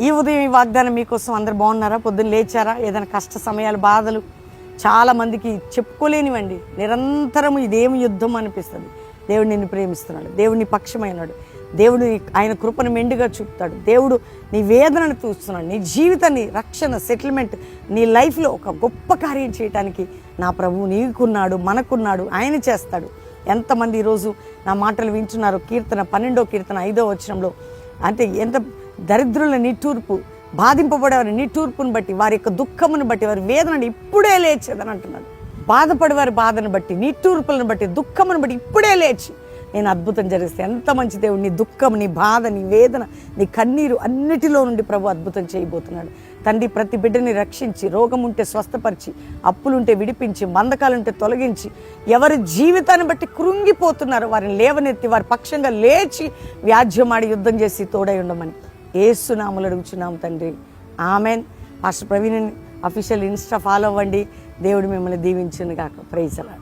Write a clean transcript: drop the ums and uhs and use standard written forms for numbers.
ఈ ఉదయం ఈ వాగ్దానం మీకోసం. అందరు బాగున్నారా? పొద్దున్న లేచారా? ఏదైనా కష్ట సమయాలు, బాధలు చాలామందికి చెప్పుకోలేనివండి. నిరంతరం ఇదేమి యుద్ధం అనిపిస్తుంది. దేవుడు నిన్ను ప్రేమిస్తున్నాడు, దేవుడు నీ పక్షమైనాడు, దేవుడు ఆయన కృపను మెండుగా చూపుతాడు, దేవుడు నీ వేదనను చూస్తున్నాడు, నీ జీవితాన్ని రక్షణ, సెటిల్మెంట్, నీ లైఫ్లో ఒక గొప్ప కార్యం చేయడానికి నా ప్రభువు నీకున్నాడు, మనకున్నాడు, ఆయన చేస్తాడు. ఎంతమంది ఈరోజు నా మాటలు వింటున్నారు? కీర్తన 12వ కీర్తన 5వ వచనంలో అంటే ఎంత దరిద్రుల నిట్టూర్పు, బాధింపబడేవారి నిట్టూర్పును బట్టి, వారి యొక్క దుఃఖమును బట్టి, వారి వేదనని ఇప్పుడే లేచేదని అంటున్నాడు. బాధపడేవారి బాధను బట్టి, నిట్టూర్పులను బట్టి, దుఃఖమును బట్టి ఇప్పుడే లేచి నేను అద్భుతం జరిగిస్తే ఎంత మంచి దేవుడు. నీ దుఃఖం, నీ బాధ, నీ వేదన, నీ కన్నీరు అన్నిటిలో నుండి ప్రభు అద్భుతం చేయబోతున్నాడు. తండ్రి ప్రతి బిడ్డని రక్షించి, రోగం ఉంటే స్వస్థపరిచి, అప్పులుంటే విడిపించి, బంధకాలుంటే తొలగించి, ఎవరి జీవితాన్ని బట్టి కృంగిపోతున్నారు వారిని లేవనెత్తి వారి పక్షంగా లేచి వ్యాజ్యమాడి యుద్ధం చేసి తోడై ఉండమని యేసు నామములో అడుగుచున్నాం తండ్రి, amen. Pastor Praveen official Insta follow అవ్వండి. దేవుడు మిమ్మల్ని దీవించును గాక. ప్రైజ్ అలాడ్.